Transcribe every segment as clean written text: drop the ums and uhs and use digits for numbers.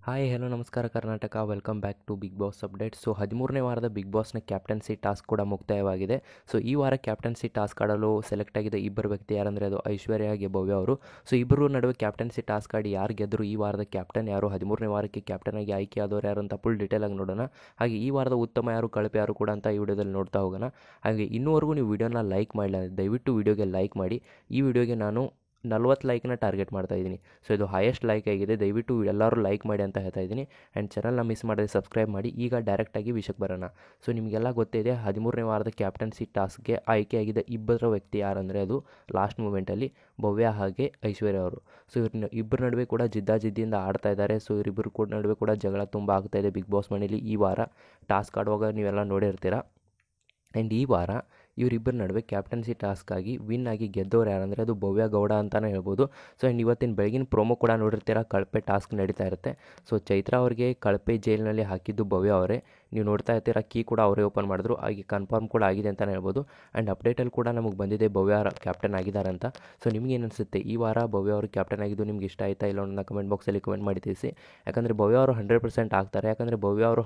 Hi hello ನಮಸ್ಕಾರ Karnataka, welcome back to Bigg Boss update. So 13ನೇ ವಾರದ ಬಿಗ್ ಬಾಸ್ನ ಕ್ಯಾಪ್ಟನ್ಸಿ ಟಾಸ್ಕ್ ಕೂಡ ಮುಕ್ತಾಯವಾಗಿದೆ. ಸೊ ಈ ವಾರ ಕ್ಯಾಪ್ಟನ್ಸಿ ಟಾಸ್ಕ್ ಆಡಲು ಸೆಲೆಕ್ಟ್ ಆಗಿದ್ದ ಇಬ್ಬರು ವ್ಯಕ್ತಿ ಯಾರಂದರೆ ಅದು ಐಶ್ವರ್ಯ ಹಾಗೆ ಭವ್ಯ ಅವರು. ಸೊ ಇಬ್ಬರು ನಡುವೆ ಕ್ಯಾಪ್ಟನ್ಸಿ ಟಾಸ್ಕ್ ಆಡಿ ಯಾರು ಗೆದ್ದರು, ಈ ವಾರದ ಕ್ಯಾಪ್ಟನ್ ಯಾರು, 13ನೇ ವಾರಕ್ಕೆ ಕ್ಯಾಪ್ಟನ್ ಆಗಿ ಆಯ್ಕೆ ಆದವರು ಯಾರು ಅಂತ ಫುಲ್ ಡೀಟೇಲ್ ಆಗಿ ನೋಡೋಣ. ಹಾಗೆ ಈ ವಾರದ ಉತ್ತಮ ಯಾರು, ಕಳಪೆ ಯಾರು ಕೂಡ ಅಂತ ಈ ವಿಡಿಯೋದಲ್ಲಿ ನೋಡ್ತಾ ಹೋಗೋಣ. ಹಾಗೆ ಇನ್ನೂವರೆಗೂ ನೀವು ವಿಡಿಯೋನ ಲೈಕ್ ಮಾಡಿಲ್ಲ ಅಂದರೆ ದಯವಿಟ್ಟು ವಿಡಿಯೋಗೆ ಲೈಕ್ ಮಾಡಿ. ಈ ವಿಡಿಯೋಗೆ ನಾನು 40 ಲೈಕ್ನ ಟಾರ್ಗೆಟ್ ಮಾಡ್ತಾ ಇದ್ದೀನಿ. ಸೊ ಇದು ಹೈಯೆಸ್ಟ್ ಲೈಕ್ ಆಗಿದೆ, ದಯವಿಟ್ಟು ಎಲ್ಲರೂ ಲೈಕ್ ಮಾಡಿ ಅಂತ ಹೇಳ್ತಾ ಇದ್ದೀನಿ. ಆ್ಯಂಡ್ ಚಾನಲ್ನ ಮಿಸ್ ಮಾಡದೆ ಸಬ್ಸ್ಕ್ರೈಬ್ ಮಾಡಿ. ಈಗ ಡೈರೆಕ್ಟಾಗಿ ವಿಷಯಕ್ಕೆ ಬರೋಣ. ಸೊ ನಿಮಗೆಲ್ಲ ಗೊತ್ತಿದೆ 13ನೇ ವಾರದ ಕ್ಯಾಪ್ಟನ್ಸಿ ಟಾಸ್ಕ್ಗೆ ಆಯ್ಕೆಯಾಗಿದ್ದ ಇಬ್ಬರ ವ್ಯಕ್ತಿ ಯಾರಂದರೆ ಅದು ಲಾಸ್ಟ್ ಮೂಮೆಂಟಲ್ಲಿ ಭವ್ಯ ಹಾಗೆ ಐಶ್ವರ್ಯ ಅವರು. ಸೊ ಇಬ್ಬರ ನಡುವೆ ಕೂಡ ಜಿದ್ದಾಜಿದ್ದಿಯಿಂದ ಆಡ್ತಾ ಇದ್ದಾರೆ. ಸೊ ಇವರಿಬ್ಬರು ಕೂಡ ನಡುವೆ ಕೂಡ ಜಗಳ ತುಂಬ ಆಗ್ತಾ ಇದೆ ಬಿಗ್ ಬಾಸ್ ಮನೇಲಿ. ಈ ವಾರ ಟಾಸ್ಕ್ ಆಡುವಾಗ ನೀವೆಲ್ಲ ನೋಡಿರ್ತೀರ. ಆ್ಯಂಡ್ ಈ ವಾರ ಇವರಿಬ್ಬರ ನಡುವೆ ಕ್ಯಾಪ್ಟನ್ಸಿ ಟಾಸ್ಕಾಗಿ ವಿನ್ ಆಗಿ ಗೆದ್ದವ್ರು ಯಾರಂದರೆ ಅದು ಭವ್ಯ ಗೌಡ ಅಂತಲೇ ಹೇಳ್ಬೋದು. ಸೊ ಆ್ಯಂಡ್ ಇವತ್ತಿನ ಬೆಳಗಿನ ಪ್ರೋಮೋ ಕೂಡ ನೋಡಿರ್ತೀರ, ಕಳಪೆ ಟಾಸ್ಕ್ ನಡೀತಾ ಇರುತ್ತೆ. ಸೊ ಚೈತ್ರ ಅವ್ರಿಗೆ ಕಳಪೆ ಜೈಲಿನಲ್ಲಿ ಹಾಕಿದ್ದು ಭವ್ಯ ಅವರೇ. ನೀವು ನೋಡ್ತಾ ಇರ್ತೀರ, ಕೀ ಕೂಡ ಅವರೇ ಓಪನ್ ಮಾಡಿದ್ರು. ಹಾಗೆ ಕನ್ಫರ್ಮ್ ಕೂಡ ಆಗಿದೆ ಅಂತಲೇ ಹೇಳ್ಬೋದು. ಆ್ಯಂಡ್ ಅಪ್ಡೇಟಲ್ಲಿ ಕೂಡ ನಮಗೆ ಬಂದಿದೆ ಭವ್ಯ ಕ್ಯಾಪ್ಟನ್ ಆಗಿದ್ದಾರೆ ಅಂತ. ಸೊ ನಿಮಗೇನು ಅನಿಸುತ್ತೆ, ಈ ವಾರ ಭವ್ಯ ಅವರು ಕ್ಯಾಪ್ಟನ್ ಆಗಿದ್ದು ನಿಮ್ಗೆ ಇಷ್ಟ ಆಯಿತಾ ಇಲ್ಲ ಅನ್ನೋದನ್ನ ಕಮೆಂಟ್ ಬಾಕ್ಸಲ್ಲಿ ಕಮೆಂಟ್ ಮಾಡಿ ತಿಳಿಸಿ. ಯಾಕಂದರೆ ಭವ್ಯ ಅವರು 100% ಆಗ್ತಾರೆ. ಯಾಕಂದರೆ ಭವ್ಯ ಅವರು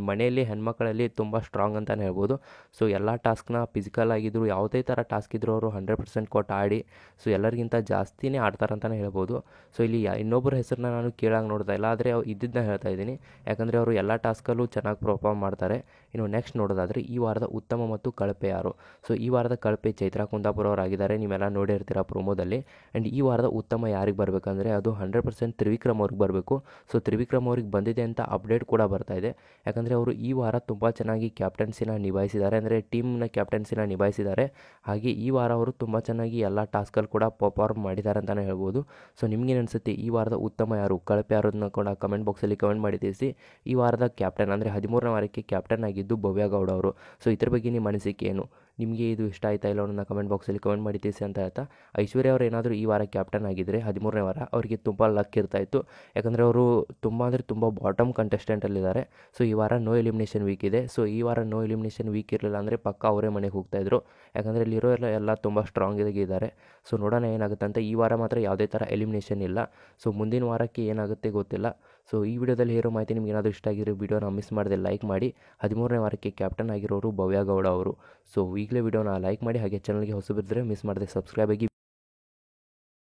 ಮನೆಯಲ್ಲಿ ಹೆಣ್ಮಕ್ಳಲ್ಲಿ ತುಂಬ ಸ್ಟ್ರಾಂಗ್ ಅಂತಲೇ ಹೇಳ್ಬೋದು. ಸೊ ಎಲ್ಲ ಟಾಸ್ಕ್ನ ಫಿಸಿಕಲ್ ಆಗಿದ್ದರು, ಯಾವುದೇ ಥರ ಟಾಸ್ಕ್ ಇದ್ದರೂ ಅವರು 100% ಕೊಟ್ಟು ಆಡಿ ಸೊ ಎಲ್ಲರಿಗಿಂತ ಜಾಸ್ತಿನೇ ಆಡ್ತಾರಂತಲೇ ಹೇಳ್ಬೋದು. ಸೊ ಇಲ್ಲಿ ಇನ್ನೊಬ್ಬರ ಹೆಸರನ್ನ ನಾನು ಕೇಳಾಗಿ ನೋಡ್ತಾ ಇಲ್ಲ, ಆದರೆ ಇದ್ದಿದ್ದನ್ನ ಹೇಳ್ತಾ ಇದ್ದೀನಿ. ಯಾಕಂದರೆ ಅವರು ಎಲ್ಲ ಟಾಸ್ಕಲ್ಲೂ ಚೆನ್ನಾಗಿ ಪರ್ಫಾರ್ಮ್ ಮಾಡ್ತಾರೆ. ಇನ್ನು ನೆಕ್ಸ್ಟ್ ನೋಡೋದಾದರೆ ಈ ವಾರದ ಉತ್ತಮ ಮತ್ತು ಕಳಪೆ ಯಾರು. ಸೊ ಈ ವಾರದ ಕಳಪೆ ಚೈತ್ರ ಕುಂದಾಪುರ ಅವರಾಗಿದ್ದಾರೆ, ನೀವೆಲ್ಲ ನೋಡಿರ್ತೀರ ಪ್ರೋಮೋದಲ್ಲಿ. ಆ್ಯಂಡ್ ಈ ವಾರದ ಉತ್ತಮ ಯಾರಿಗೆ ಬರಬೇಕಂದ್ರೆ ಅದು 100% ತ್ರಿವಿಕ್ರಮ್ ಅವ್ರಿಗೆ ಬರಬೇಕು. ಸೊ ತ್ರಿವಿಕ್ರಮ್ ಅವ್ರಿಗೆ ಬಂದಿದೆ ಅಂತ ಅಪ್ಡೇಟ್ ಕೂಡ ಬರ್ತಾ ಇದೆ. ಯಾಕಂದರೆ ಅವರು ಈ ವಾರ ತುಂಬ ಚೆನ್ನಾಗಿ ಕ್ಯಾಪ್ಟನ್ಸಿನ ನಿಭಾಯಿಸಿದ್ದಾರೆ, ಅಂದರೆ ಟೀಮ್ನ ಕ್ಯಾಪ್ಟನ್ಸಿನ ನಿಭಾಯಿಸಿದ್ದಾರೆ. ಹಾಗೆ ಈ ವಾರ ಅವರು ತುಂಬ ಚೆನ್ನಾಗಿ ಎಲ್ಲ ಟಾಸ್ಕಲ್ಲಿ ಕೂಡ ಪರ್ಫಾರ್ಮ್ ಮಾಡಿದ್ದಾರೆ ಅಂತಲೇ ಹೇಳ್ಬೋದು. ಸೊ ನಿಮಗೇನು ಅನಿಸುತ್ತೆ, ಈ ವಾರದ ಉತ್ತಮ ಯಾರು, ಕಳಪೆ ಯಾರೋದನ್ನ ಕೂಡ ಕಮೆಂಟ್ ಬಾಕ್ಸಲ್ಲಿ ಕಮೆಂಟ್ ಮಾಡಿ ತಿಳಿಸಿ. ಈ ವಾರದ ಕ್ಯಾಪ್ಟನ್ ಅಂದರೆ 13ನೇ ವಾರಕ್ಕೆ ಕ್ಯಾಪ್ಟನ್ ಆಗಿದ್ದು ಭವ್ಯ ಗೌಡ ಅವರು. ಸೊ ಇದ್ರ ಬಗ್ಗೆ ನಿಮ್ಮ ಅನಿಸಿಕೆ ಏನು, ನಿಮಗೆ ಇದು ಇಷ್ಟ ಆಯ್ತಾ ಇಲ್ಲ ಅನ್ನೋದನ್ನ ಕಮೆಂಟ್ ಬಾಕ್ಸಲ್ಲಿ ಕಮೆಂಟ್ ಮಾಡಿ ತಿಳಿಸಿ ಅಂತ ಹೇಳ್ತಾ, ಐಶ್ವರ್ಯ ಅವರು ಏನಾದರೂ ಈ ವಾರ ಕ್ಯಾಪ್ಟನ್ ಆಗಿದ್ದರೆ 13ನೇ ವಾರ ಅವರಿಗೆ ತುಂಬ ಲಕ್ ಇರ್ತಾಯಿತ್ತು. ಯಾಕಂದರೆ ಅವರು ತುಂಬ ಅಂದರೆ ತುಂಬ ಬಾಟಮ್ ಕಂಟೆಸ್ಟೆಂಟಲ್ಲಿದ್ದಾರೆ. ಸೊ ಈ ವಾರ ನೋ ಎಲಿಮಿನೇಷನ್ ವೀಕ್ ಇದೆ. ಸೊ ಈ ವಾರ ನೋ ಎಲಿಮಿನೇಷನ್ ವೀಕ್ ಇರಲಿಲ್ಲ ಅಂದರೆ ಪಕ್ಕ ಅವರೇ ಮನೆಗೆ ಹೋಗ್ತಾಯಿದ್ರು. ಯಾಕಂದರೆ ಇಲ್ಲಿರೋ ಎಲ್ಲ ತುಂಬ ಸ್ಟ್ರಾಂಗ್ ಇದ್ದಾರೆ. ಸೊ ನೋಡೋಣ ಏನಾಗುತ್ತೆ ಅಂತ. ಈ ವಾರ ಮಾತ್ರ ಯಾವುದೇ ಥರ ಎಲಿಮಿನೇಷನ್ ಇಲ್ಲ. ಸೊ ಮುಂದಿನ ವಾರಕ್ಕೆ ಏನಾಗುತ್ತೆ ಗೊತ್ತಿಲ್ಲ. ಸೊ ಈ ವಿಡಿಯೋದಲ್ಲಿ ಹೇಳೋ ಮಾಹಿತಿ ನಿಮ್ಗೆ ಏನಾದರೂ ಇಷ್ಟ ಆಗಿರೋ ವಿಡಿಯೋನ ಮಿಸ್ ಮಾಡದೆ ಲೈಕ್ ಮಾಡಿ. 13ನೇ ವಾರಕ್ಕೆ ಕ್ಯಾಪ್ಟನ್ ಆಗಿರೋರು ಭವ್ಯ ಗೌಡ ಅವರು. ಸೊ ಈಗಲೇ ವಿಡಿಯೋನ ಲೈಕ್ ಮಾಡಿ. ಹಾಗೆ ಚಾನಲ್ಗೆ ಹೊಸಬಿದ್ದರೆ ಮಿಸ್ ಮಾಡದೆ ಸಬ್ಸ್ಕ್ರೈಬ್ ಆಗಿ.